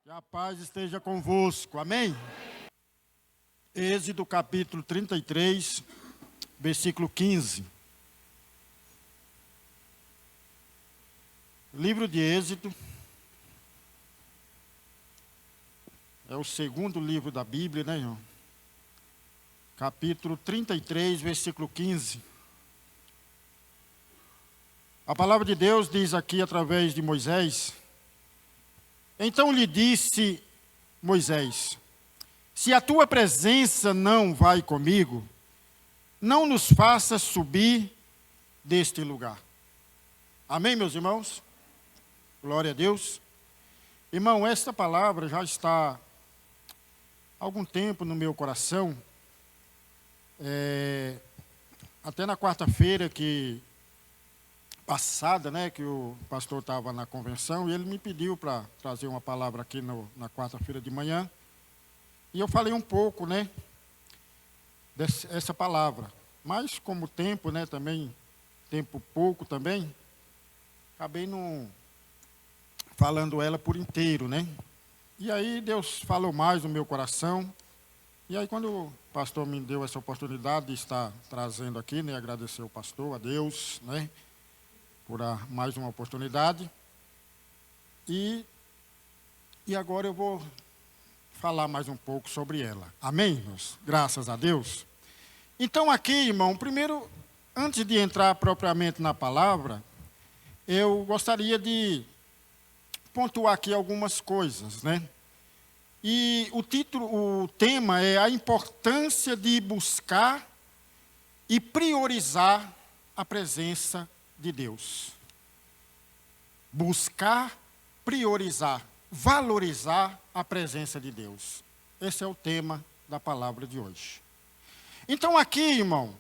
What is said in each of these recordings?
Que a paz esteja convosco, amém? Êxodo capítulo 33, versículo 15. Livro de Êxodo é o segundo livro da Bíblia, né, irmão? Capítulo 33, versículo 15. A palavra de Deus diz aqui através de Moisés: então lhe disse Moisés: se a tua presença não vai comigo, não nos faça subir deste lugar. Amém, meus irmãos? Glória a Deus. Irmão, esta palavra já está há algum tempo no meu coração. Até na quarta-feira passada, né, que o pastor estava na convenção, e ele me pediu para trazer uma palavra aqui na quarta-feira de manhã. E eu falei um pouco, né, dessa palavra. Mas como tempo, né, também, tempo pouco também, acabei não falando ela por inteiro, né. E aí Deus falou mais no meu coração. E aí quando o pastor me deu essa oportunidade de estar trazendo aqui, né, agradecer ao pastor, a Deus, né, por mais uma oportunidade. E agora eu vou falar mais um pouco sobre ela. Amém, irmãos? Graças a Deus. Então aqui, irmão, primeiro, antes de entrar propriamente na palavra, eu gostaria de pontuar aqui algumas coisas, né? E o tema é a importância de buscar e priorizar a presença de Deus. Buscar, priorizar, valorizar a presença de Deus. Esse é o tema da palavra de hoje. Então aqui, irmão,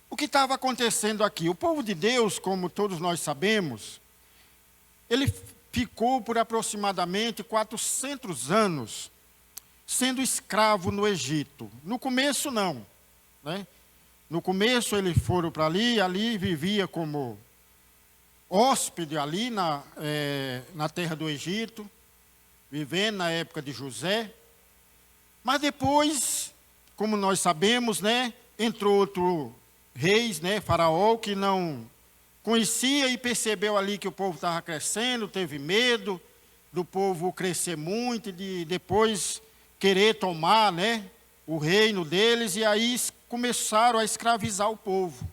o que estava acontecendo aqui? O povo de Deus, como todos nós sabemos, ele ficou por aproximadamente 400 anos sendo escravo no Egito. No começo não, né? No começo eles foram para ali vivia como hóspede ali na terra do Egito, vivendo na época de José. Mas depois, como nós sabemos, né, entrou outro reis, né, Faraó, que não conhecia e percebeu ali que o povo estava crescendo, teve medo do povo crescer muito e de depois querer tomar, né, o reino deles, e aí começaram a escravizar o povo.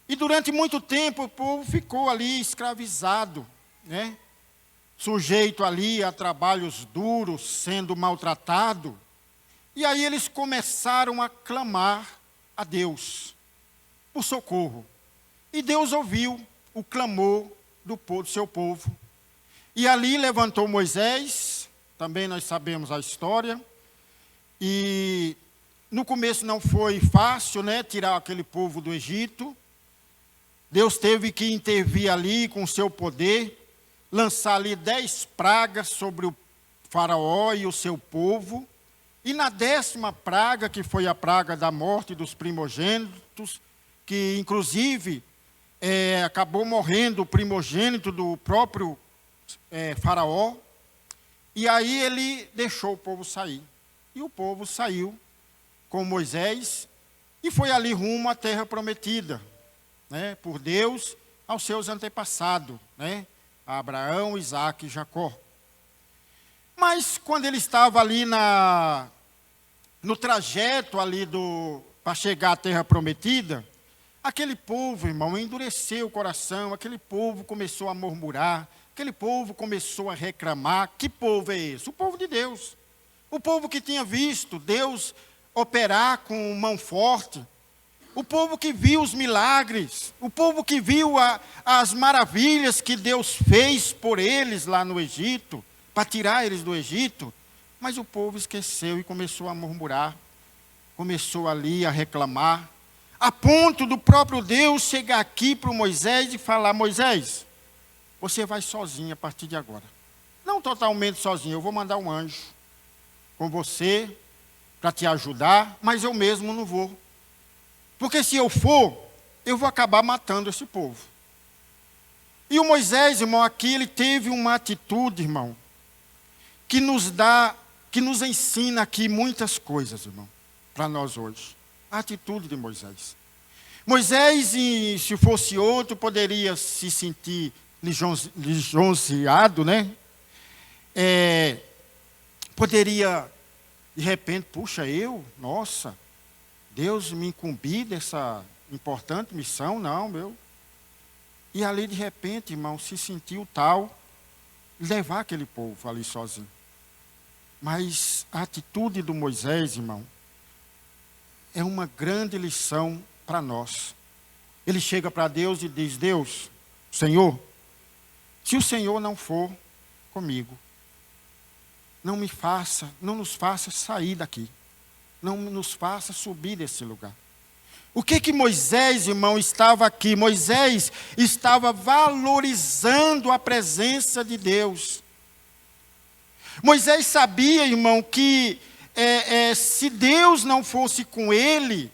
E durante muito tempo o povo ficou ali escravizado, né? Sujeito ali a trabalhos duros, sendo maltratado. E aí eles começaram a clamar a Deus por socorro. E Deus ouviu o clamor do seu povo. E ali levantou Moisés, também nós sabemos a história. E no começo não foi fácil, né, tirar aquele povo do Egito. Deus teve que intervir ali com o seu poder, lançar ali 10 pragas sobre o Faraó e o seu povo. E na 10ª praga, que foi a praga da morte dos primogênitos, que inclusive acabou morrendo o primogênito do próprio Faraó. E aí ele deixou o povo sair. E o povo saiu com Moisés e foi ali rumo à terra prometida, né, por Deus aos seus antepassados, né, a Abraão, Isaque e Jacó. Mas quando ele estava ali no trajeto ali para chegar à terra prometida, aquele povo, irmão, endureceu o coração, aquele povo começou a murmurar, aquele povo começou a reclamar. Que povo é esse? O povo de Deus. O povo que tinha visto Deus operar com mão forte, o povo que viu os milagres, o povo que viu as maravilhas que Deus fez por eles lá no Egito, para tirar eles do Egito. Mas o povo esqueceu e começou a murmurar, começou ali a reclamar, a ponto do próprio Deus chegar aqui para o Moisés e falar: Moisés, você vai sozinho a partir de agora. Não totalmente sozinho, eu vou mandar um anjo com você para te ajudar, mas eu mesmo não vou. Porque se eu for, eu vou acabar matando esse povo. E o Moisés, irmão, aqui ele teve uma atitude, irmão, que nos ensina aqui muitas coisas, irmão, para nós hoje. A atitude de Moisés. Moisés, se fosse outro, poderia se sentir lisonjeado, né? Poderia, de repente, puxa, nossa, Deus me incumbi dessa importante missão, não, meu. E ali, de repente, irmão, se sentiu tal, levar aquele povo ali sozinho. Mas a atitude do Moisés, irmão, é uma grande lição para nós. Ele chega para Deus e diz: Deus, Senhor, se o Senhor não for comigo, não nos faça sair daqui. Não nos faça subir desse lugar. O que Moisés, irmão, estava aqui? Moisés estava valorizando a presença de Deus. Moisés sabia, irmão, que se Deus não fosse com ele,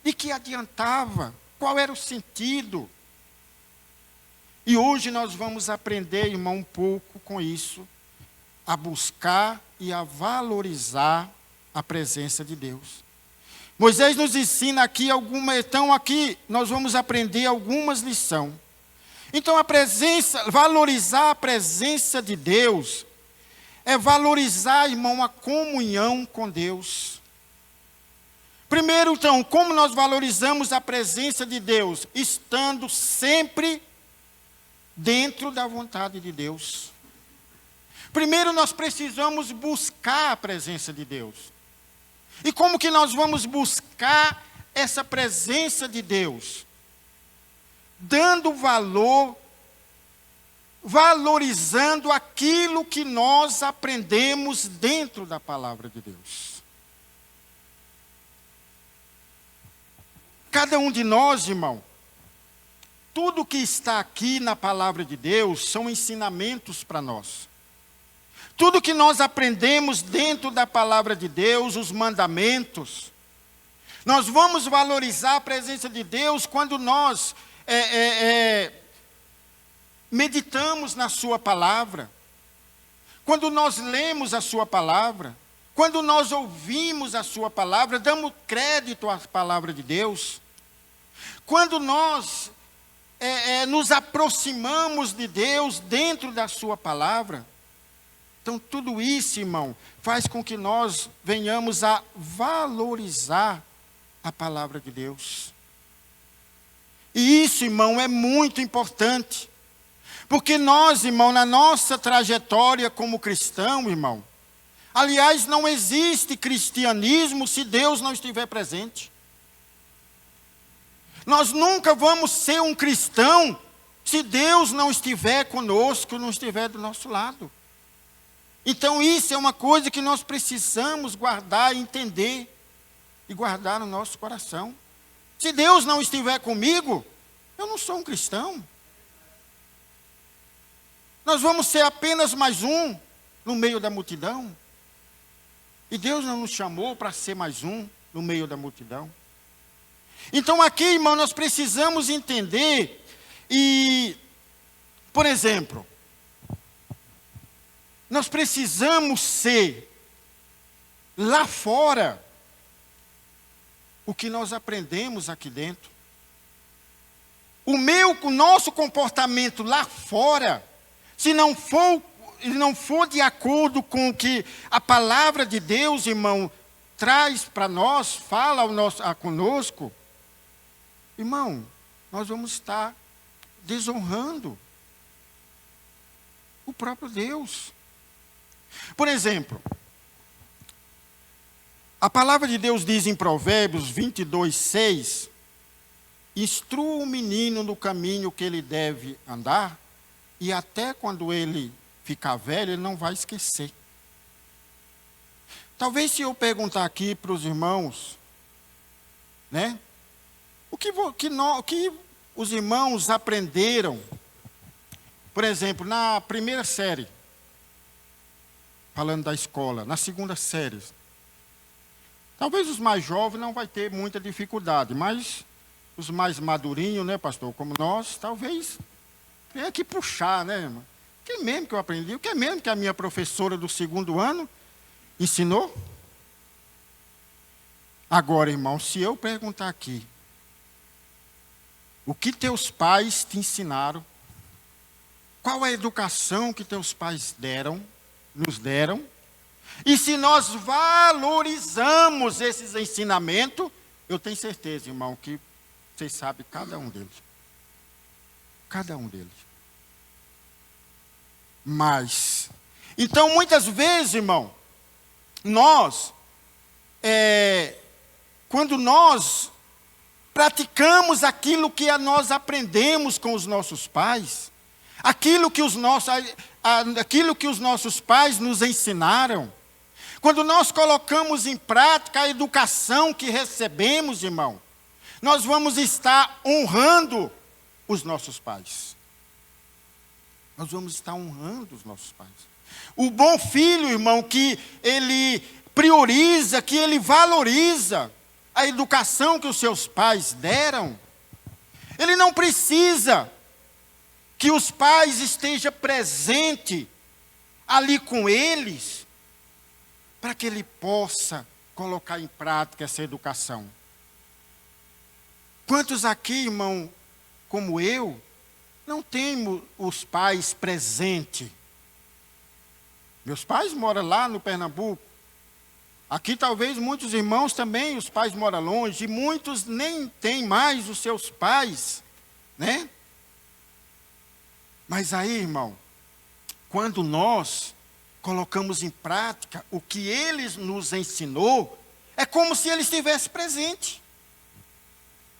de que adiantava? Qual era o sentido? E hoje nós vamos aprender, irmão, um pouco com isso, a buscar e valorizar a presença de Deus. Moisés nos ensina aqui então aqui nós vamos aprender algumas lições. Então valorizar a presença de Deus, é valorizar, irmão, a comunhão com Deus. Primeiro, então, como nós valorizamos a presença de Deus? Estando sempre dentro da vontade de Deus. Primeiro, nós precisamos buscar a presença de Deus. E como que nós vamos buscar essa presença de Deus? Dando valor, valorizando aquilo que nós aprendemos dentro da palavra de Deus. Cada um de nós, irmão, tudo que está aqui na palavra de Deus são ensinamentos para nós. Tudo que nós aprendemos dentro da palavra de Deus, os mandamentos, nós vamos valorizar a presença de Deus quando nós meditamos na sua palavra, quando nós lemos a sua palavra, quando nós ouvimos a sua palavra, damos crédito à palavra de Deus, quando nós nos aproximamos de Deus dentro da sua palavra. Então, tudo isso, irmão, faz com que nós venhamos a valorizar a palavra de Deus. E isso, irmão, é muito importante. Porque nós, irmão, na nossa trajetória como cristão, irmão, aliás, não existe cristianismo se Deus não estiver presente. Nós nunca vamos ser um cristão se Deus não estiver conosco, não estiver do nosso lado. Então isso é uma coisa que nós precisamos guardar, entender e guardar no nosso coração. Se Deus não estiver comigo, eu não sou um cristão. Nós vamos ser apenas mais um no meio da multidão. E Deus não nos chamou para ser mais um no meio da multidão. Então aqui, irmão, nós precisamos entender por exemplo, nós precisamos ser, lá fora, o que nós aprendemos aqui dentro. O nosso comportamento lá fora, se não for de acordo com o que a palavra de Deus, irmão, traz para nós, fala conosco, irmão, nós vamos estar desonrando o próprio Deus. Por exemplo, a palavra de Deus diz em Provérbios 22:6, instrua o menino no caminho que ele deve andar, e até quando ele ficar velho, ele não vai esquecer. Talvez se eu perguntar aqui para os irmãos, né? O que os irmãos aprenderam, por exemplo, na primeira série, falando da escola, na segunda série. Talvez os mais jovens não vai ter muita dificuldade, mas os mais madurinhos, né, pastor, como nós, talvez tenha que puxar, né, irmão? que mesmo que eu aprendi? O que é mesmo que a minha professora do 2º ano ensinou? Agora, irmão, se eu perguntar aqui, o que teus pais te ensinaram? Qual a educação que teus pais nos deram? E se nós valorizamos esses ensinamentos, eu tenho certeza, irmão, que vocês sabem cada um deles. Cada um deles. Mas, então muitas vezes, irmão, quando nós praticamos aquilo que nós aprendemos com os nossos pais, aquilo que os nossos pais nos ensinaram, quando nós colocamos em prática a educação que recebemos, irmão, nós vamos estar honrando os nossos pais. Nós vamos estar honrando os nossos pais. O bom filho, irmão, que ele prioriza, que ele valoriza a educação que os seus pais deram, ele não precisa que os pais estejam presentes ali com eles, para que ele possa colocar em prática essa educação. Quantos aqui, irmão, como eu, não temos os pais presentes? Meus pais moram lá no Pernambuco. Aqui talvez muitos irmãos também, os pais moram longe, e muitos nem têm mais os seus pais, né? Mas aí, irmão, quando nós colocamos em prática o que eles nos ensinou, é como se ele estivesse presente.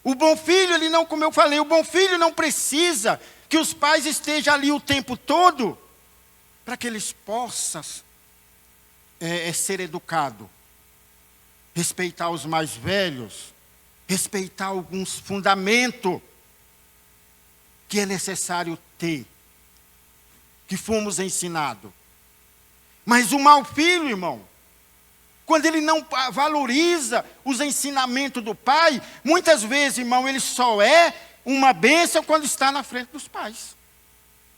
O bom filho, ele não, como eu falei, o bom filho não precisa que os pais estejam ali o tempo todo para que eles possam ser educados, respeitar os mais velhos, respeitar alguns fundamentos que é necessário ter, que fomos ensinados. Mas o mau filho, irmão, quando ele não valoriza os ensinamentos do pai, muitas vezes, irmão, ele só é uma bênção quando está na frente dos pais.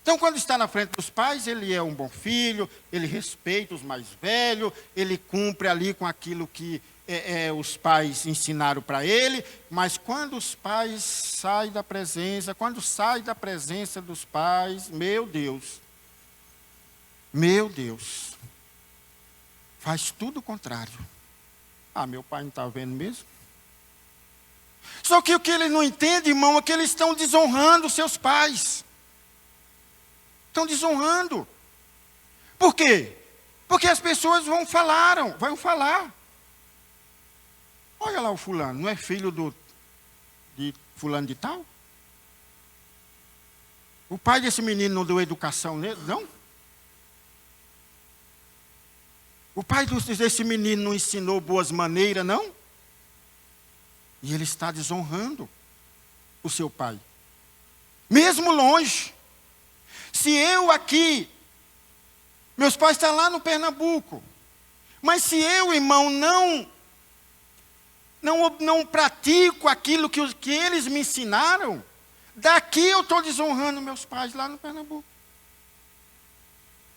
Então, quando está na frente dos pais, ele é um bom filho, ele respeita os mais velhos, ele cumpre ali com aquilo que os pais ensinaram para ele, mas quando os pais saem da presença, quando sai da presença dos pais, meu Deus, faz tudo o contrário. Ah, meu pai não está vendo mesmo? Só que o que ele não entende, irmão, é que eles estão desonrando seus pais. Estão desonrando. Por quê? Porque as pessoas vão falar. Olha lá o fulano, não é filho de fulano de tal? O pai desse menino não deu educação nele, não? O pai desse menino não ensinou boas maneiras, não? E ele está desonrando o seu pai. Mesmo longe. Se eu aqui, meus pais estão lá no Pernambuco, mas se eu, irmão, não pratico aquilo que eles me ensinaram, daqui eu estou desonrando meus pais lá no Pernambuco.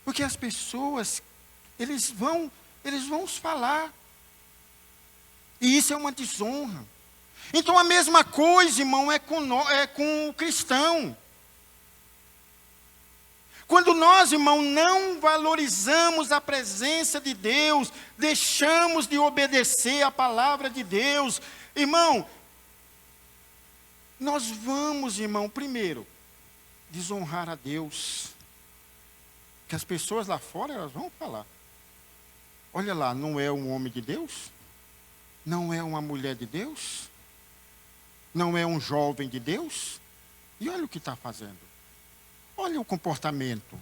Porque as pessoas, eles vão falar. E isso é uma desonra. Então a mesma coisa, irmão, é com o cristão. Quando nós, irmão, não valorizamos a presença de Deus, deixamos de obedecer a palavra de Deus, irmão, nós vamos, irmão, primeiro, desonrar a Deus. Que as pessoas lá fora, elas vão falar. Olha lá, não é um homem de Deus? Não é uma mulher de Deus? Não é um jovem de Deus? E olha o que está fazendo. Olha o comportamento.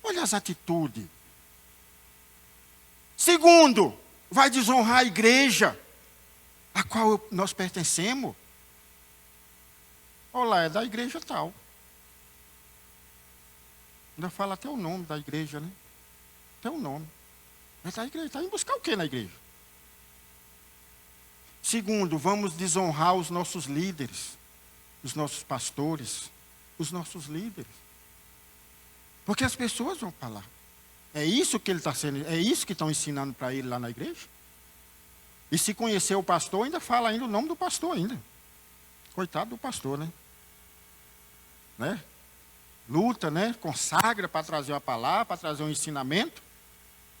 Olha as atitudes. Segundo, vai desonrar a igreja a qual nós pertencemos. Olha lá, é da igreja tal. Ainda fala até o nome da igreja, né? Até o nome. Mas a igreja está indo buscar o que na igreja? Segundo, vamos desonrar os nossos líderes, os nossos pastores, os nossos líderes. Porque as pessoas vão falar. É isso que ele está sendo, é isso que estão ensinando para ele lá na igreja. E se conhecer o pastor, ainda fala ainda o nome do pastor ainda. Coitado do pastor, né? Luta, né? Consagra para trazer a palavra, para trazer um ensinamento.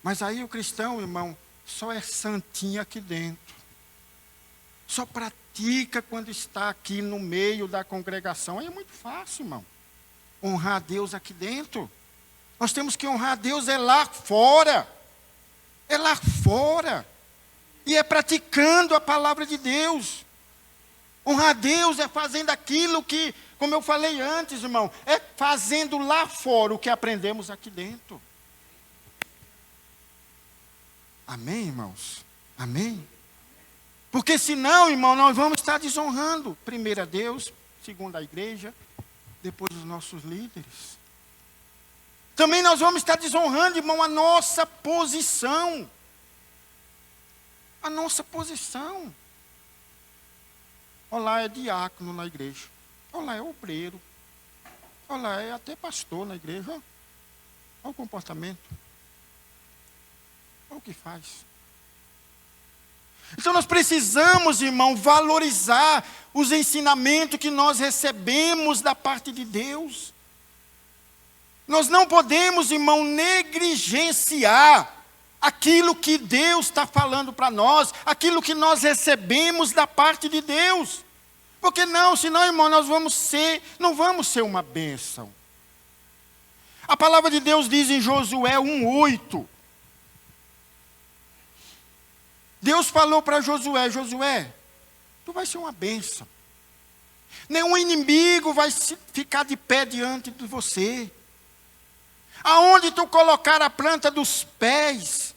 Mas aí o cristão, irmão, só é santinho aqui dentro. Só pratica quando está aqui no meio da congregação. Aí é muito fácil, irmão. Honrar a Deus aqui dentro. Nós temos que honrar a Deus é lá fora. É lá fora. E é praticando a palavra de Deus. Honrar a Deus é fazendo aquilo que, como eu falei antes, irmão, é fazendo lá fora o que aprendemos aqui dentro. Amém, irmãos? Amém? Porque senão, irmão, nós vamos estar desonrando, primeiro a Deus, segundo a igreja, depois os nossos líderes. Também nós vamos estar desonrando, irmão, a nossa posição. A nossa posição. Olá, é diácono na igreja. Olá, é obreiro. Olá, é até pastor na igreja. Olha o comportamento. Olha o que faz. Então nós precisamos, irmão, valorizar os ensinamentos que nós recebemos da parte de Deus. Nós não podemos, irmão, negligenciar aquilo que Deus está falando para nós, aquilo que nós recebemos da parte de Deus. Porque não, senão, irmão, nós não vamos ser uma bênção. A palavra de Deus diz em Josué 1:8. Deus falou para Josué, Josué, tu vai ser uma bênção. Nenhum inimigo vai ficar de pé diante de você. Aonde tu colocar a planta dos pés,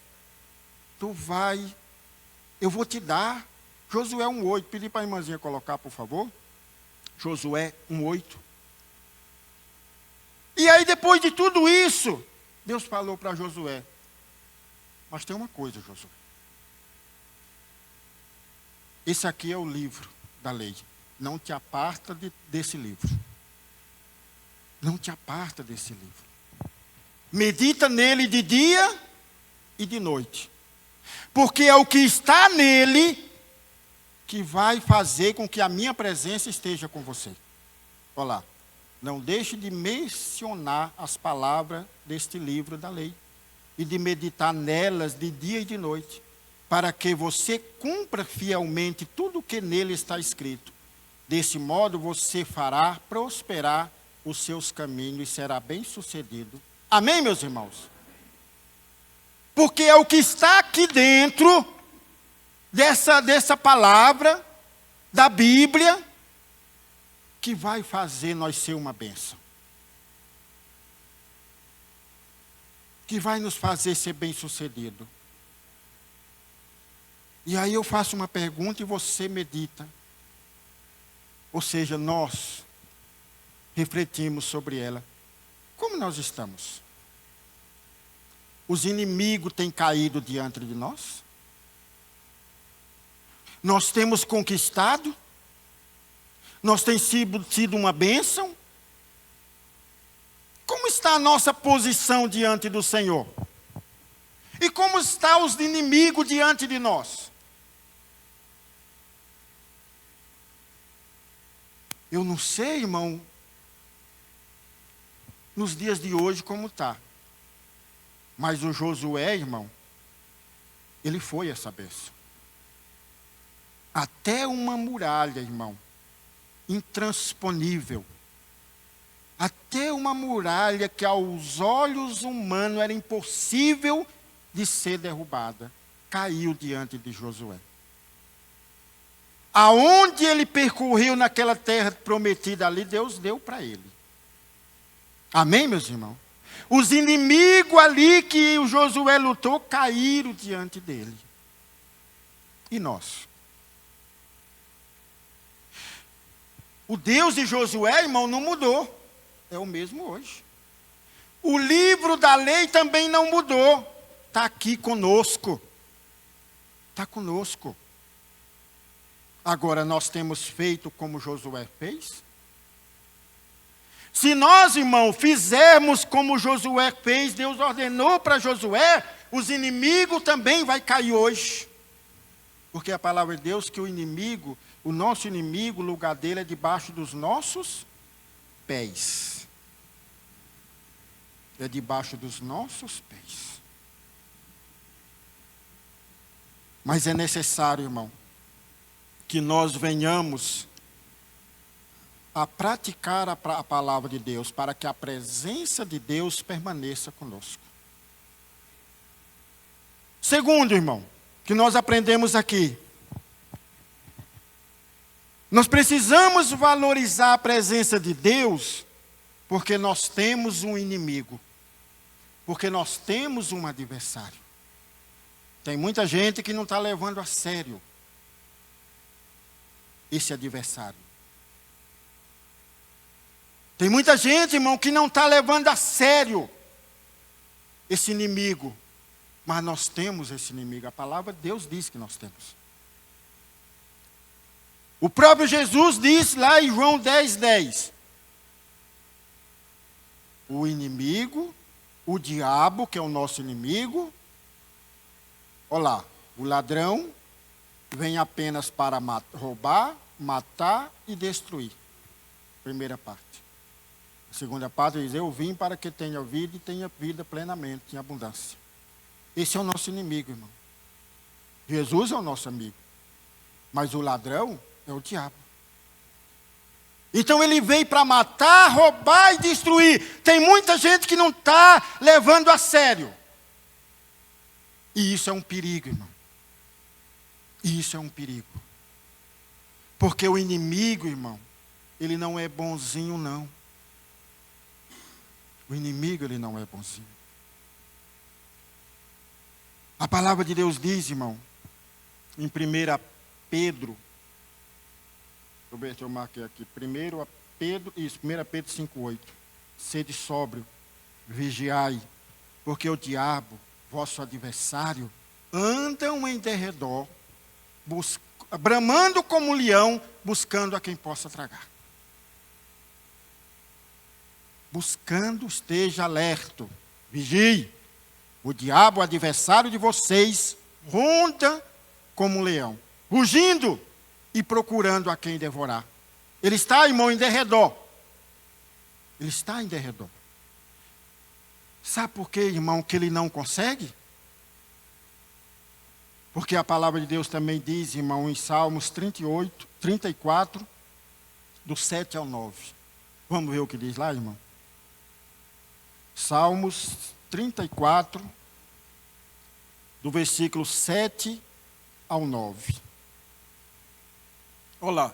eu vou te dar. Josué 1:8, pedi para a irmãzinha colocar, por favor. Josué 1:8. E aí, depois de tudo isso, Deus falou para Josué, mas tem uma coisa, Josué. Esse aqui é o livro da lei. Não te aparta desse livro. Não te aparta desse livro. Medita nele de dia e de noite. Porque é o que está nele que vai fazer com que a minha presença esteja com você. Olha lá. Não deixe de mencionar as palavras deste livro da lei. E de meditar nelas de dia e de noite. Para que você cumpra fielmente tudo o que nele está escrito. Desse modo você fará prosperar os seus caminhos e será bem-sucedido. Amém, meus irmãos? Porque é o que está aqui dentro dessa palavra, da Bíblia, que vai fazer nós ser uma bênção. Que vai nos fazer ser bem-sucedido. E aí eu faço uma pergunta e você medita. Ou seja, nós refletimos sobre ela. Como nós estamos? Os inimigos têm caído diante de nós? Nós temos conquistado? Nós temos sido uma bênção? Como está a nossa posição diante do Senhor? E como estão os inimigos diante de nós? Eu não sei, irmão, nos dias de hoje como está. Mas o Josué, irmão, ele foi essa bênção. Até uma muralha, irmão, intransponível. Até uma muralha que aos olhos humanos era impossível de ser derrubada, caiu diante de Josué. Aonde ele percorreu naquela terra prometida ali, Deus deu para ele. Amém, meus irmãos? Os inimigos ali que o Josué lutou, caíram diante dele. E nós? O Deus de Josué, irmão, não mudou. É o mesmo hoje. O livro da lei também não mudou. Está aqui conosco. Está conosco. Agora nós temos feito como Josué fez? Se nós, irmão, fizermos como Josué fez, Deus ordenou para Josué, os inimigos também vai cair hoje. Porque a palavra de Deus que o inimigo, o nosso inimigo, o lugar dele é debaixo dos nossos pés. É debaixo dos nossos pés. Mas é necessário, irmão, que nós venhamos a praticar a palavra de Deus, para que a presença de Deus permaneça conosco. Segundo, irmão, que nós aprendemos aqui, nós precisamos valorizar a presença de Deus, porque nós temos um inimigo, porque nós temos um adversário. Tem muita gente que não está levando a sério esse adversário. Tem muita gente, irmão, que não está levando a sério esse inimigo. Mas nós temos esse inimigo. A palavra de Deus diz que nós temos. O próprio Jesus disse lá em João 10:10. O inimigo, o diabo, que é o nosso inimigo. Olha lá, o ladrão vem apenas para roubar, matar e destruir. Primeira parte. A segunda parte diz, eu vim para que tenha vida e tenha vida plenamente, em abundância. Esse é o nosso inimigo, irmão. Jesus é o nosso amigo. Mas o ladrão é o diabo. Então ele veio para matar, roubar e destruir. Tem muita gente que não está levando a sério. E isso é um perigo, irmão. E isso é um perigo. Porque o inimigo, irmão, ele não é bonzinho, não. O inimigo, ele não é bonzinho. A palavra de Deus diz, irmão, em 1 Pedro, deixa eu marcar aqui, 1 Pedro 5:8, sede sóbrio, vigiai, porque o diabo, vosso adversário, andam em derredor, bramando como um leão, buscando a quem possa tragar. Buscando, esteja alerta, vigie. O diabo, o adversário de vocês, ronda como um leão, rugindo e procurando a quem devorar. Ele está, irmão, em derredor. Ele está em derredor. Sabe por quê, irmão, que ele não consegue? Porque a palavra de Deus também diz, irmão, em Salmos 34, do 7 ao 9. Vamos ver o que diz lá, irmão? Salmos 34, do versículo 7 ao 9. Olá.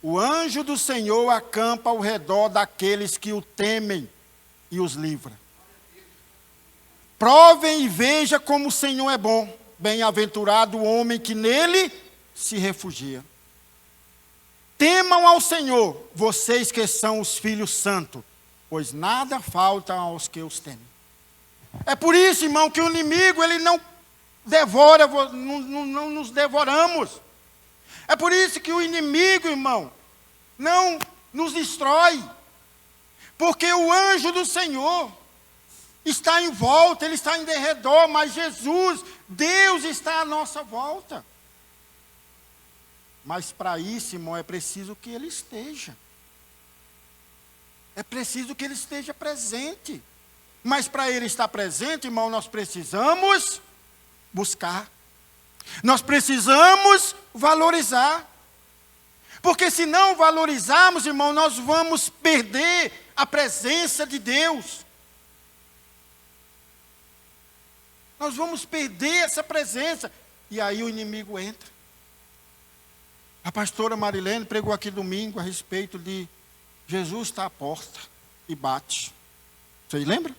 O anjo do Senhor acampa ao redor daqueles que o temem e os livra. Provem e vejam como o Senhor é bom. Bem-aventurado o homem que nele se refugia. Temam ao Senhor, vocês que são os filhos santos, pois nada falta aos que os temem. É por isso, irmão, que o inimigo, ele não devora, não nos devoramos. É por isso que o inimigo, irmão, não nos destrói. Porque o anjo do Senhor está em volta, ele está em derredor, mas Jesus, Deus está à nossa volta. Mas para isso, irmão, é preciso que ele esteja. É preciso que ele esteja presente. Mas para ele estar presente, irmão, nós precisamos buscar. Nós precisamos valorizar. Porque se não valorizarmos, irmão, nós vamos perder a presença de Deus. Nós vamos perder essa presença. E aí o inimigo entra. A pastora Marilene pregou aqui domingo a respeito de Jesus está à porta e bate. Vocês lembram?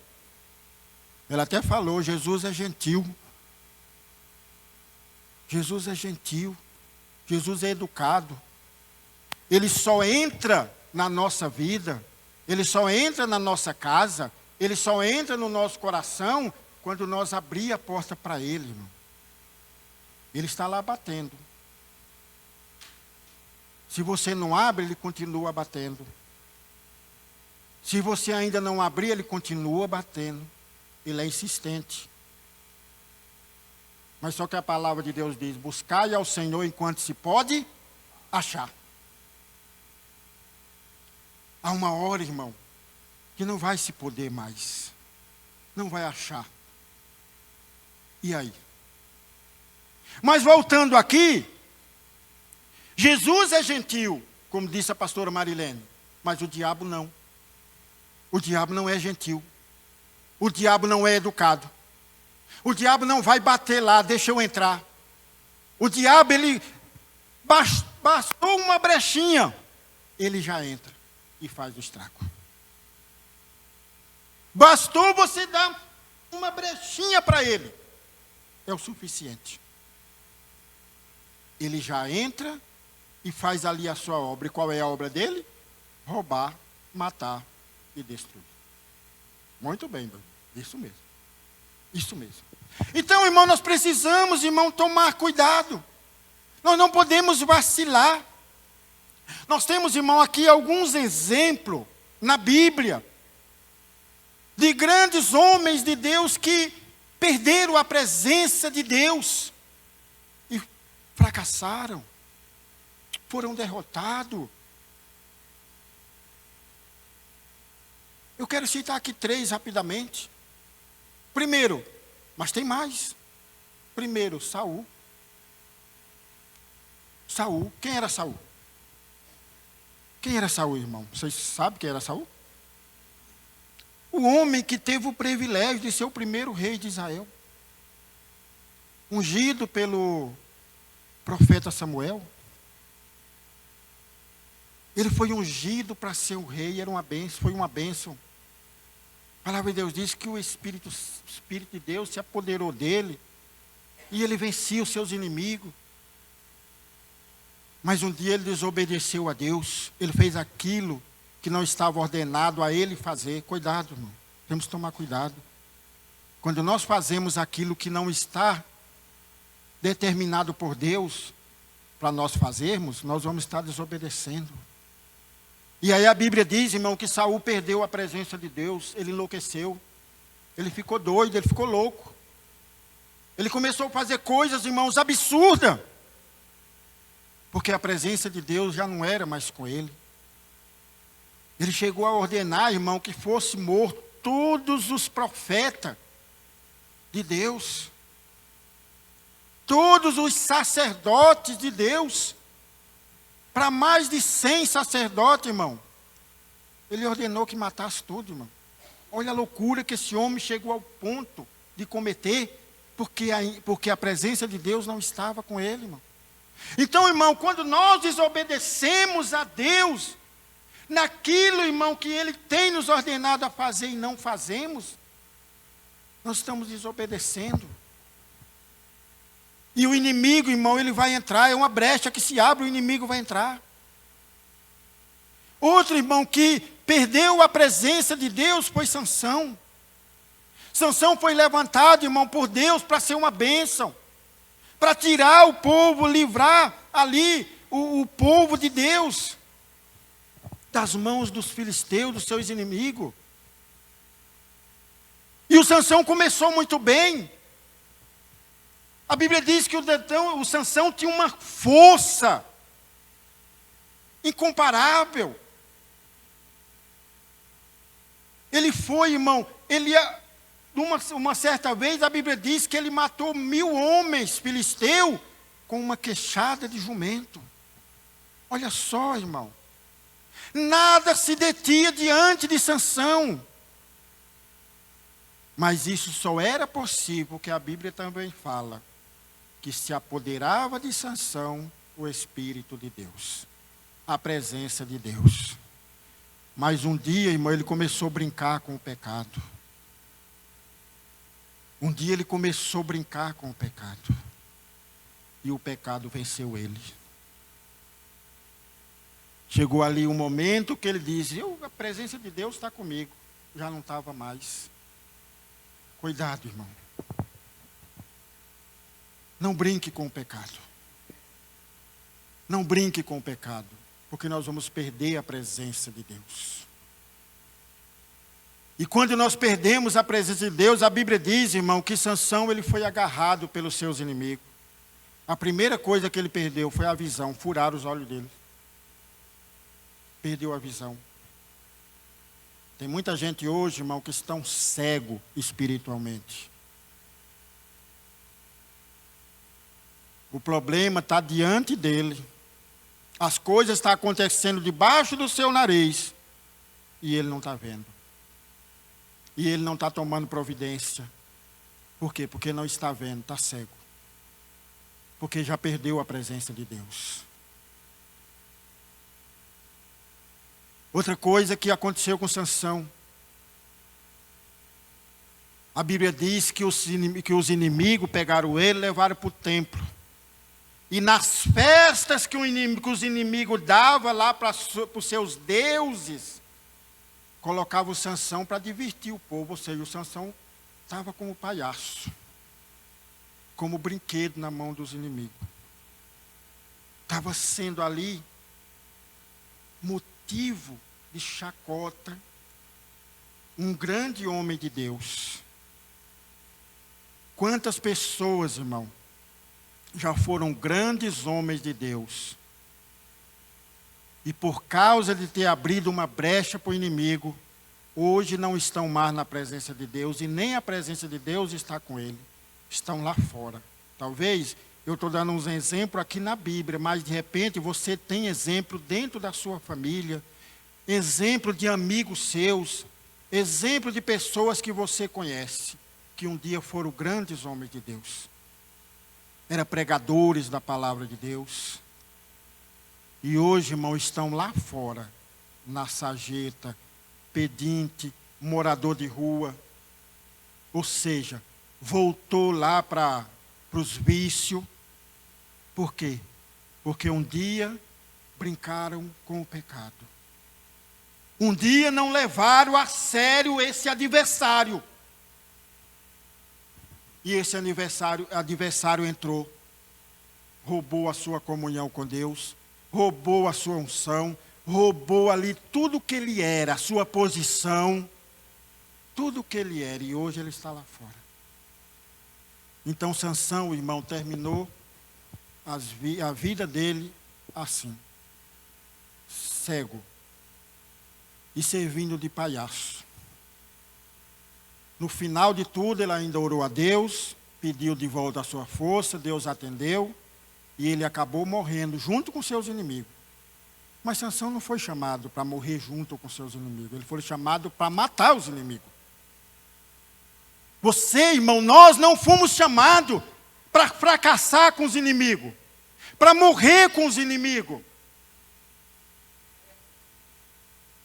Ela até falou, Jesus é gentil. Jesus é gentil. Jesus é educado. Ele só entra na nossa vida, ele só entra na nossa casa, ele só entra no nosso coração quando nós abrir a porta para ele, irmão. Ele está lá batendo. Se você não abre, ele continua batendo. Se você ainda não abrir, ele continua batendo. Ele é insistente. Mas só que a palavra de Deus diz: buscai ao Senhor enquanto se pode achar. Há uma hora, irmão, que não vai se poder mais. Não vai achar. E aí? Mas voltando aqui, Jesus é gentil, como disse a pastora Marilene, mas o diabo não. O diabo não é gentil. O diabo não é educado. O diabo não vai bater lá, deixa eu entrar. O diabo, ele bastou uma brechinha, ele já entra e faz o estrago. Bastou você dar uma brechinha para ele, é o suficiente. Ele já entra e faz ali a sua obra. E qual é a obra dele? Roubar, matar e destruir. Muito bem, isso mesmo. Isso mesmo. Então, irmão, nós precisamos, irmão, tomar cuidado. Nós não podemos vacilar. Nós temos, irmão, aqui alguns exemplos na Bíblia de grandes homens de Deus que perderam a presença de Deus e fracassaram, foram derrotados. Eu quero citar aqui 3 rapidamente. Primeiro, mas tem mais. Primeiro, Saul. Saul, quem era Saul? Quem era Saul, irmão? Vocês sabem quem era Saul? O homem que teve o privilégio de ser o primeiro rei de Israel. Ungido pelo profeta Samuel. Ele foi ungido para ser o rei, era uma bênção, foi uma bênção. A palavra de Deus diz que o Espírito de Deus se apoderou dele e ele vencia os seus inimigos. Mas um dia ele desobedeceu a Deus, ele fez aquilo que não estava ordenado a ele fazer. Cuidado, irmão, temos que tomar cuidado. Quando nós fazemos aquilo que não está determinado por Deus para nós fazermos, nós vamos estar desobedecendo. E aí a Bíblia diz, irmão, que Saul perdeu a presença de Deus, ele enlouqueceu, ele ficou doido, ele ficou louco. Ele começou a fazer coisas, irmãos, absurdas, porque a presença de Deus já não era mais com ele. Ele chegou a ordenar, irmão, que fosse morto todos os profetas de Deus, todos os sacerdotes de Deus. Para mais de 100 sacerdotes, irmão. Ele ordenou que matasse tudo, irmão. Olha a loucura que esse homem chegou ao ponto de cometer, porque a presença de Deus não estava com ele, irmão. Então, irmão, quando nós desobedecemos a Deus, naquilo, irmão, que Ele tem nos ordenado a fazer e não fazemos, nós estamos desobedecendo. E o inimigo, irmão, ele vai entrar, é uma brecha que se abre, o inimigo vai entrar. Outro irmão que perdeu a presença de Deus foi Sansão. Sansão foi levantado, irmão, por Deus para ser uma bênção, para tirar o povo, livrar ali o povo de Deus das mãos dos filisteus, dos seus inimigos. E o Sansão começou muito bem. A Bíblia diz que o Sansão tinha uma força incomparável. Ele foi, irmão, uma certa vez a Bíblia diz que ele matou 1000 homens filisteus com uma queixada de jumento. Olha só, irmão. Nada se detinha diante de Sansão. Mas isso só era possível, porque a Bíblia também fala que se apoderava de Sansão o Espírito de Deus, a presença de Deus. Mas um dia, irmão, ele começou a brincar com o pecado. Um dia ele começou a brincar com o pecado. E o pecado venceu ele. Chegou ali um momento que ele disse, a presença de Deus está comigo. Já não estava mais. Cuidado, irmão. Não brinque com o pecado. Não brinque com o pecado, porque nós vamos perder a presença de Deus. E quando nós perdemos a presença de Deus, a Bíblia diz, irmão, que Sansão ele foi agarrado pelos seus inimigos. A primeira coisa que ele perdeu foi a visão, furaram os olhos dele. Perdeu a visão. Tem muita gente hoje, irmão, que estão cego espiritualmente. O problema está diante dele. As coisas estão acontecendo debaixo do seu nariz. E ele não está vendo. E ele não está tomando providência. Por quê? Porque não está vendo, está cego. Porque já perdeu a presença de Deus. Outra coisa que aconteceu com Sansão. A Bíblia diz que os inimigos pegaram ele e levaram para o templo. E nas festas que os inimigos davam lá para os seus deuses, colocavam o Sansão para divertir o povo. Ou seja, o Sansão estava como palhaço, como brinquedo na mão dos inimigos. Estava sendo ali motivo de chacota, um grande homem de Deus. Quantas pessoas, irmão, já foram grandes homens de Deus. E por causa de ter abrido uma brecha para o inimigo, hoje não estão mais na presença de Deus, e nem a presença de Deus está com ele. Estão lá fora. Talvez, eu estou dando uns exemplos aqui na Bíblia, mas de repente você tem exemplo dentro da sua família, exemplo de amigos seus, exemplo de pessoas que você conhece, que um dia foram grandes homens de Deus. Eram pregadores da palavra de Deus. E hoje, irmão, estão lá fora, na sarjeta, pedinte, morador de rua. Ou seja, voltou lá para os vícios. Por quê? Porque um dia brincaram com o pecado. Um dia não levaram a sério esse adversário. E esse adversário entrou, roubou a sua comunhão com Deus, roubou a sua unção, roubou ali tudo que ele era, a sua posição, tudo que ele era, e hoje ele está lá fora. Então Sansão, irmão, terminou a vida dele assim, cego e servindo de palhaço. No final de tudo, ele ainda orou a Deus, pediu de volta a sua força, Deus atendeu, e ele acabou morrendo junto com seus inimigos. Mas Sansão não foi chamado para morrer junto com seus inimigos, ele foi chamado para matar os inimigos. Você, irmão, nós não fomos chamados para fracassar com os inimigos, para morrer com os inimigos.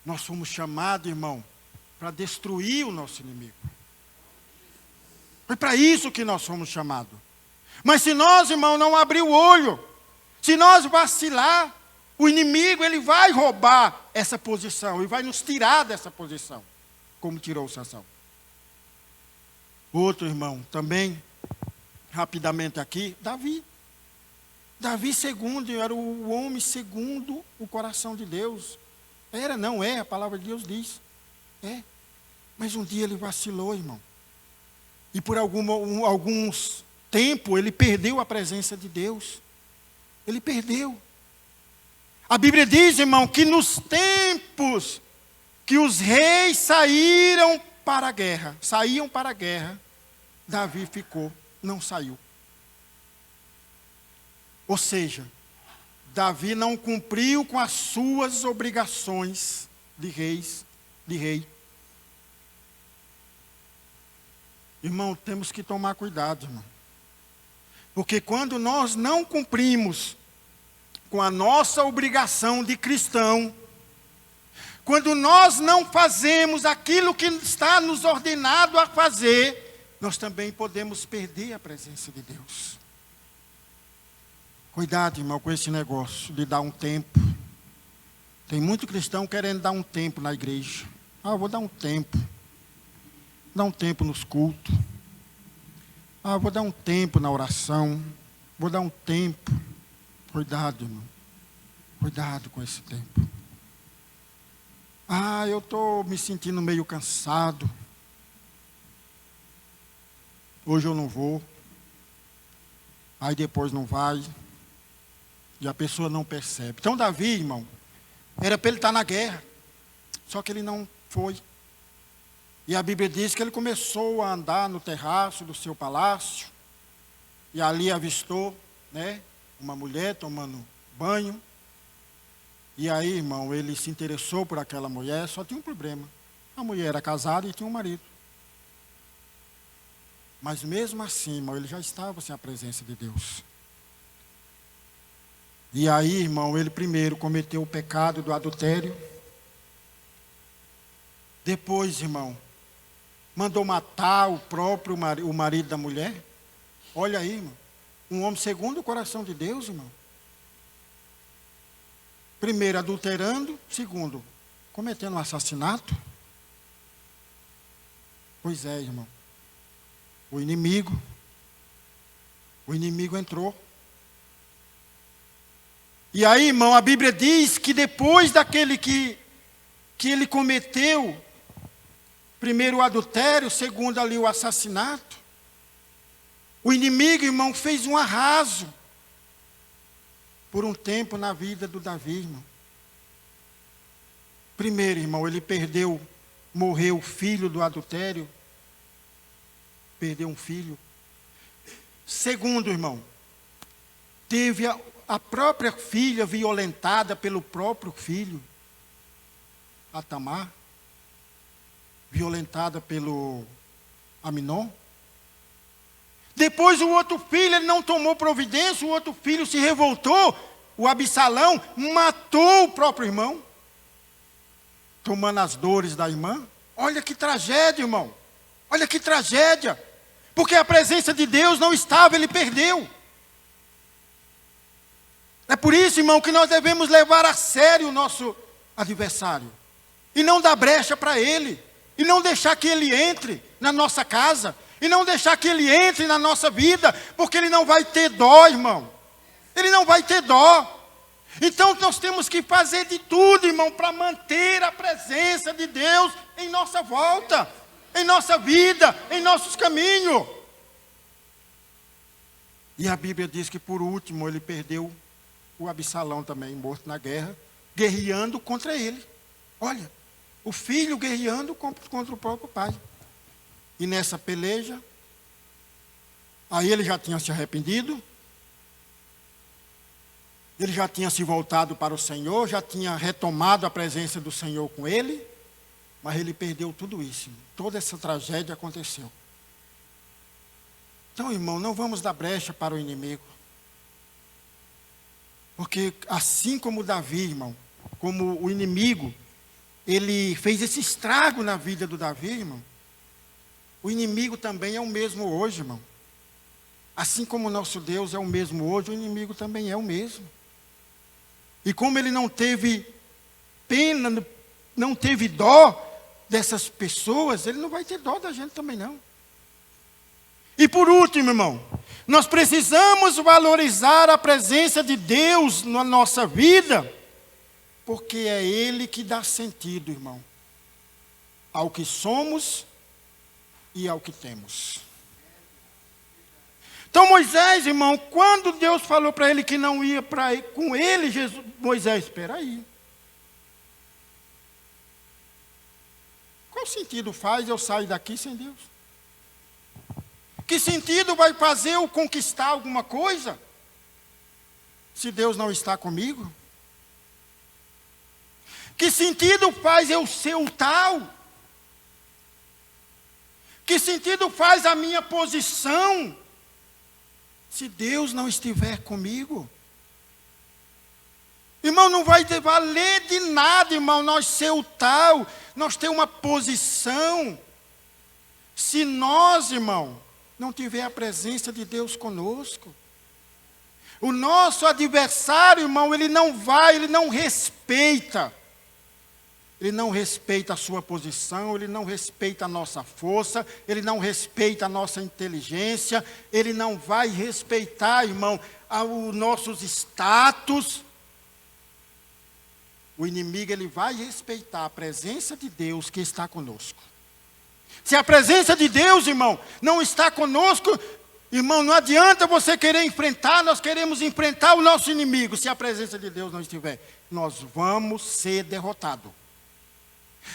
Nós fomos chamados, irmão, para destruir o nosso inimigo. Foi para isso que nós fomos chamados. Mas se nós, irmão, não abrir o olho, se nós vacilar, o inimigo ele vai roubar essa posição e vai nos tirar dessa posição, como tirou o Sansão. Outro irmão, também, rapidamente aqui, Davi. Davi segundo, era o homem segundo o coração de Deus. Era, não é, a palavra de Deus diz. É. Mas um dia ele vacilou, irmão. E por alguns tempos ele perdeu a presença de Deus. Ele perdeu. A Bíblia diz, irmão, que nos tempos que os reis saíam para a guerra, Davi ficou, não saiu. Ou seja, Davi não cumpriu com as suas obrigações de rei. Irmão, temos que tomar cuidado, irmão. Porque quando nós não cumprimos com a nossa obrigação de cristão, quando nós não fazemos aquilo que está nos ordenado a fazer, nós também podemos perder a presença de Deus. Cuidado, irmão, com esse negócio de dar um tempo. Tem muito cristão querendo dar um tempo na igreja. Eu vou dar um tempo. Dar um tempo nos cultos. Vou dar um tempo na oração. Vou dar um tempo. Cuidado, irmão. Cuidado com esse tempo. eu estou me sentindo meio cansado. Hoje eu não vou. Aí depois não vai. E a pessoa não percebe. Então Davi, irmão, era para ele estar na guerra. Só que ele não foi. E a Bíblia diz que ele começou a andar no terraço do seu palácio. E ali avistou, uma mulher tomando banho. E aí, irmão, ele se interessou por aquela mulher, só tinha um problema. A mulher era casada e tinha um marido. Mas mesmo assim, irmão, ele já estava sem a presença de Deus. E aí, irmão, ele primeiro cometeu o pecado do adultério. Depois, irmão, mandou matar o marido da mulher. Olha aí, irmão. Um homem segundo o coração de Deus, irmão. Primeiro, adulterando. Segundo, cometendo um assassinato. Pois é, irmão. O inimigo entrou. E aí, irmão, a Bíblia diz que depois daquele que ele cometeu, primeiro o adultério, segundo ali o assassinato, o inimigo, irmão, fez um arraso por um tempo na vida do Davi, irmão. Primeiro, irmão, ele morreu o filho do adultério, perdeu um filho. Segundo, irmão, teve a própria filha violentada pelo próprio filho, a Tamar, violentada pelo Aminon. Depois o outro filho, ele não tomou providência, o outro filho se revoltou, o Absalão matou o próprio irmão, tomando as dores da irmã. Olha que tragédia, irmão. Olha que tragédia. Porque a presença de Deus não estava, ele perdeu. É por isso, irmão, que nós devemos levar a sério o nosso adversário. E não dar brecha para ele. E não deixar que ele entre na nossa casa. E não deixar que ele entre na nossa vida. Porque ele não vai ter dó, irmão. Ele não vai ter dó. Então nós temos que fazer de tudo, irmão, para manter a presença de Deus em nossa volta, em nossa vida, em nossos caminhos. E a Bíblia diz que por último ele perdeu o Absalão também, morto na guerra, guerreando contra ele. Olha, o filho guerreando contra o próprio pai. E nessa peleja, aí ele já tinha se arrependido, ele já tinha se voltado para o Senhor, já tinha retomado a presença do Senhor com ele, mas ele perdeu tudo isso. Toda essa tragédia aconteceu. Então, irmão, não vamos dar brecha para o inimigo. Porque assim como Davi, irmão, como o inimigo, ele fez esse estrago na vida do Davi, irmão, o inimigo também é o mesmo hoje, irmão. Assim como o nosso Deus é o mesmo hoje, o inimigo também é o mesmo. E como ele não teve pena, não teve dó dessas pessoas, ele não vai ter dó da gente também não. E por último, irmão, nós precisamos valorizar a presença de Deus na nossa vida, porque é Ele que dá sentido, irmão, ao que somos e ao que temos. Então Moisés, irmão, quando Deus falou para ele que não ia com ele, Moisés, espera aí. Qual sentido faz eu sair daqui sem Deus? Que sentido vai fazer eu conquistar alguma coisa, se Deus não está comigo? Que sentido faz eu ser o tal? Que sentido faz a minha posição, se Deus não estiver comigo? Irmão, não vai valer de nada, irmão, nós ser o tal, nós ter uma posição, se nós, irmão, não tiver a presença de Deus conosco. O nosso adversário, irmão, ele não respeita. Ele não respeita a sua posição, ele não respeita a nossa força, ele não respeita a nossa inteligência, ele não vai respeitar, irmão, os nossos status. o inimigo ele vai respeitar a presença de Deus que está conosco. Se a presença de Deus, irmão, não está conosco, irmão, não adianta você querer enfrentar, nós queremos enfrentar o nosso inimigo. Se a presença de Deus não estiver, nós vamos ser derrotados.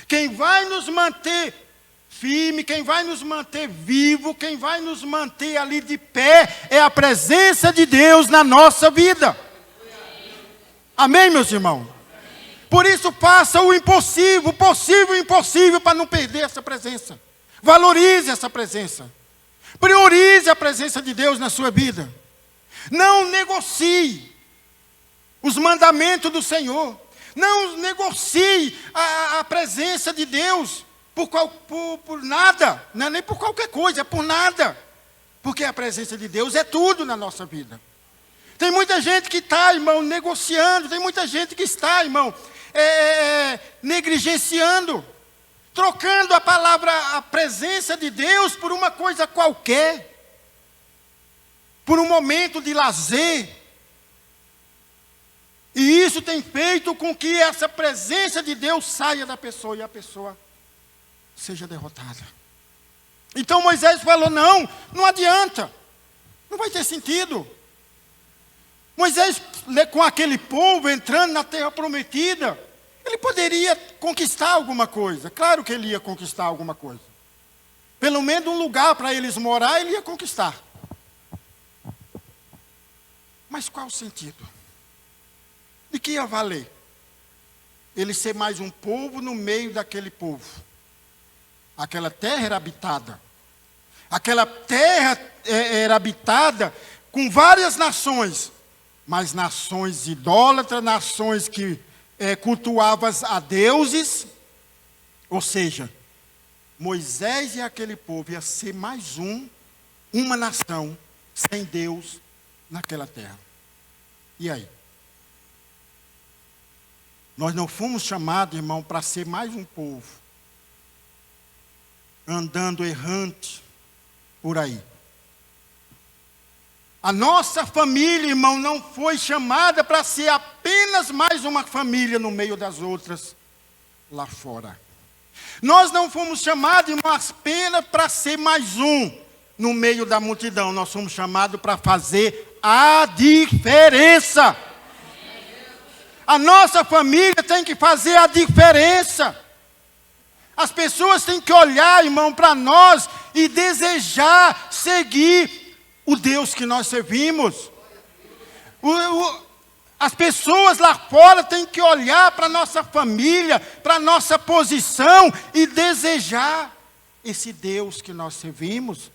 Quem vai nos manter firme, quem vai nos manter vivo, quem vai nos manter ali de pé, é a presença de Deus na nossa vida. Amém, meus irmãos? Por isso faça o impossível, o impossível para não perder essa presença. Valorize essa presença. Priorize a presença de Deus na sua vida. Não negocie os mandamentos do Senhor. Não negocie a presença de Deus por nada. Não é nem por qualquer coisa, é por nada. Porque a presença de Deus é tudo na nossa vida. Tem muita gente que está, irmão, negociando. Tem muita gente que está, irmão, negligenciando. Trocando a palavra, a presença de Deus por uma coisa qualquer. Por um momento de lazer. E isso tem feito com que essa presença de Deus saia da pessoa e a pessoa seja derrotada. Então Moisés falou, não adianta. Não vai ter sentido. Moisés, com aquele povo entrando na terra prometida, ele poderia conquistar alguma coisa. Claro que ele ia conquistar alguma coisa. Pelo menos um lugar para eles morar, ele ia conquistar. Mas qual o sentido? De que ia valer? Ele ser mais um povo no meio daquele povo. Aquela terra era habitada. Aquela terra era habitada com várias nações. Mas nações idólatras, nações que cultuavam a deuses. Ou seja, Moisés e aquele povo ia ser mais uma nação sem Deus naquela terra. E aí? Nós não fomos chamados, irmão, para ser mais um povo andando errante por aí. A nossa família, irmão, não foi chamada para ser apenas mais uma família no meio das outras lá fora. Nós não fomos chamados, irmão, apenas para ser mais um no meio da multidão. Nós fomos chamados para fazer a diferença. A nossa família tem que fazer a diferença. As pessoas têm que olhar, irmão, para nós e desejar seguir o Deus que nós servimos. As pessoas lá fora têm que olhar para a nossa família, para a nossa posição e desejar esse Deus que nós servimos.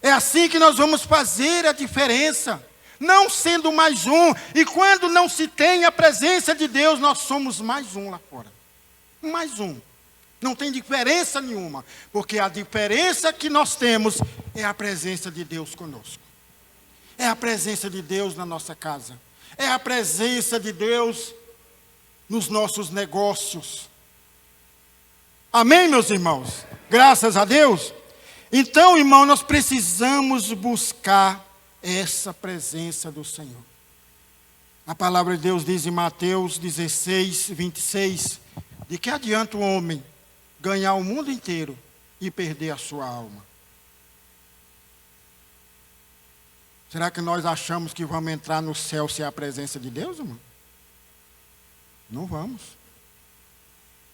É assim que nós vamos fazer a diferença. Não sendo mais um. E quando não se tem a presença de Deus, nós somos mais um lá fora. Mais um. Não tem diferença nenhuma. Porque a diferença que nós temos é a presença de Deus conosco. É a presença de Deus na nossa casa. É a presença de Deus nos nossos negócios. Amém, meus irmãos? Graças a Deus. Então, irmão, nós precisamos buscar essa presença do Senhor. A palavra de Deus diz em Mateus 16, 26, de que adianta o homem ganhar o mundo inteiro e perder a sua alma? Será que nós achamos que vamos entrar no céu sem a presença de Deus, irmão? Não vamos.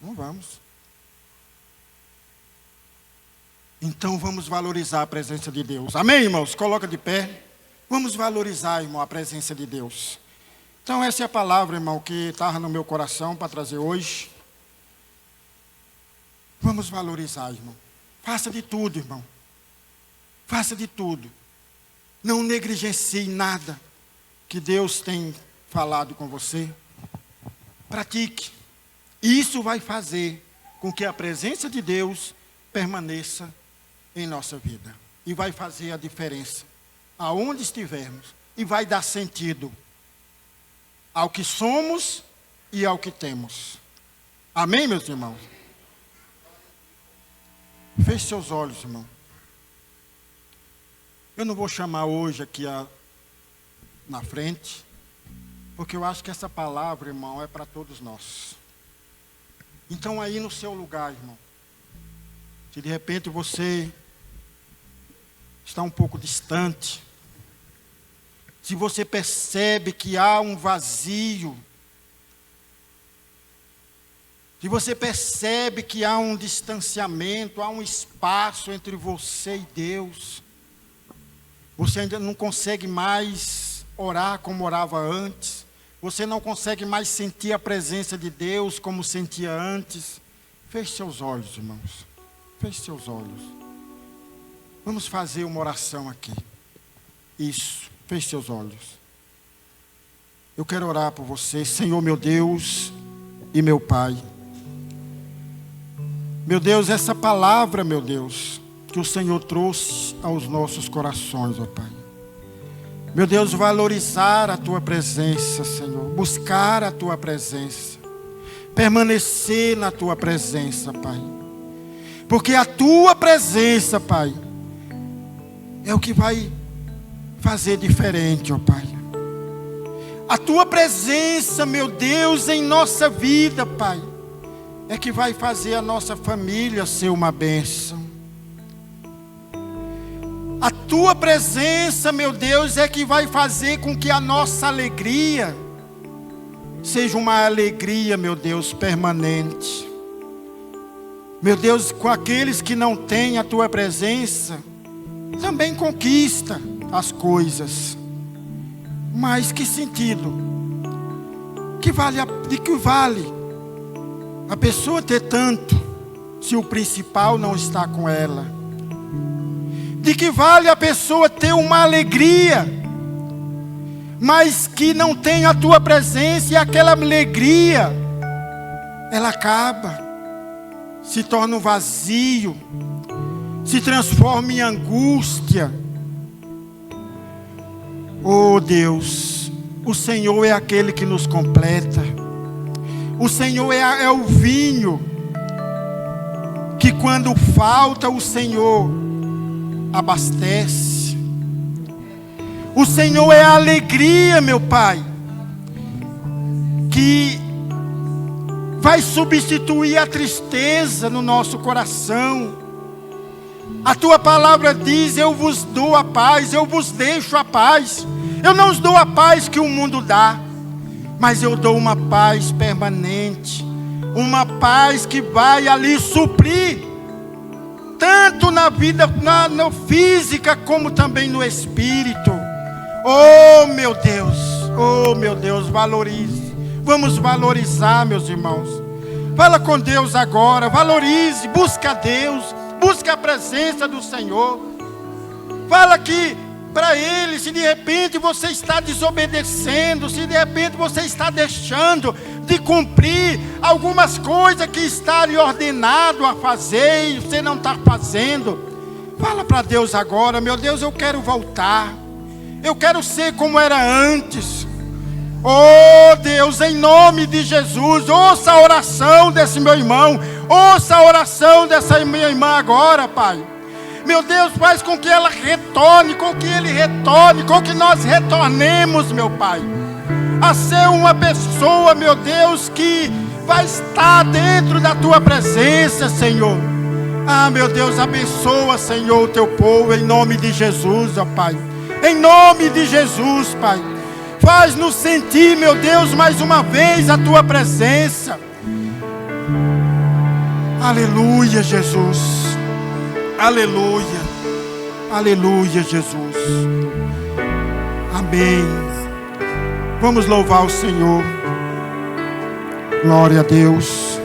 Não vamos. Então vamos valorizar a presença de Deus. Amém, irmãos? Coloca de pé. Vamos valorizar, irmão, a presença de Deus. Então essa é a palavra, irmão, que estava no meu coração para trazer hoje. Vamos valorizar, irmão. Faça de tudo, irmão. Faça de tudo. Não negligencie nada que Deus tem falado com você. Pratique. Isso vai fazer com que a presença de Deus permaneça em nossa vida. E vai fazer a diferença aonde estivermos. E vai dar sentido ao que somos e ao que temos. Amém, meus irmãos? Feche seus olhos, irmão. Eu não vou chamar hoje aqui na frente Porque eu acho que essa palavra, irmão, é para todos nós. Então aí no seu lugar, irmão, se de repente você está um pouco distante, se você percebe que há um vazio, se você percebe que há um distanciamento, há um espaço entre você e Deus, você ainda não consegue mais orar como orava antes, você não consegue mais sentir a presença de Deus como sentia antes, feche seus olhos, irmãos, feche seus olhos. Vamos fazer uma oração aqui. Isso, feche seus olhos. Eu quero orar por você, Senhor meu Deus e meu Pai. Meu Deus, essa palavra, meu Deus, que o Senhor trouxe aos nossos corações, ó Pai. Meu Deus, valorizar a Tua presença, Senhor. Buscar a Tua presença. Permanecer na Tua presença, Pai. Porque a Tua presença, Pai, é o que vai fazer diferente, ó Pai. A Tua presença, meu Deus, em nossa vida, Pai, é que vai fazer a nossa família ser uma bênção. A Tua presença, meu Deus, é que vai fazer com que a nossa alegria seja uma alegria, meu Deus, permanente. Meu Deus, com aqueles que não têm a Tua presença, também conquista as coisas. Mas que sentido? De que vale a pessoa ter tanto, se o principal não está com ela? De que vale a pessoa ter uma alegria, mas que não tem a Tua presença, e aquela alegria, ela acaba, se torna um vazio, se transforma em angústia. Oh Deus, o Senhor é aquele que nos completa. O Senhor é o vinho, que quando falta o Senhor abastece. O Senhor é a alegria, meu Pai, que vai substituir a tristeza no nosso coração. A Tua palavra diz: eu vos dou a paz, eu vos deixo a paz. Eu não os dou a paz que o mundo dá, mas eu dou uma paz permanente, uma paz que vai ali suprir, tanto na vida na física, como também no espírito. Oh meu Deus, valorize. Vamos valorizar, meus irmãos. Fala com Deus agora, valorize, busca a Deus, busca a presença do Senhor. Fala aqui para Ele, se de repente você está desobedecendo, se de repente você está deixando de cumprir algumas coisas que está lhe ordenado a fazer e você não está fazendo. Fala para Deus agora: meu Deus, eu quero voltar, eu quero ser como era antes. Oh Deus, em nome de Jesus, ouça a oração desse meu irmão, ouça a oração dessa minha irmã agora, Pai. Meu Deus, faz com que ela retorne, com que ele retorne, com que nós retornemos, meu Pai, a ser uma pessoa, meu Deus, que vai estar dentro da Tua presença, Senhor. Ah, meu Deus, abençoa, Senhor, o Teu povo, em nome de Jesus, ó Pai. Em nome de Jesus, Pai. Faz-nos sentir, meu Deus, mais uma vez a Tua presença. Aleluia, Jesus. Aleluia, aleluia, Jesus. Amém. Vamos louvar o Senhor. Glória a Deus.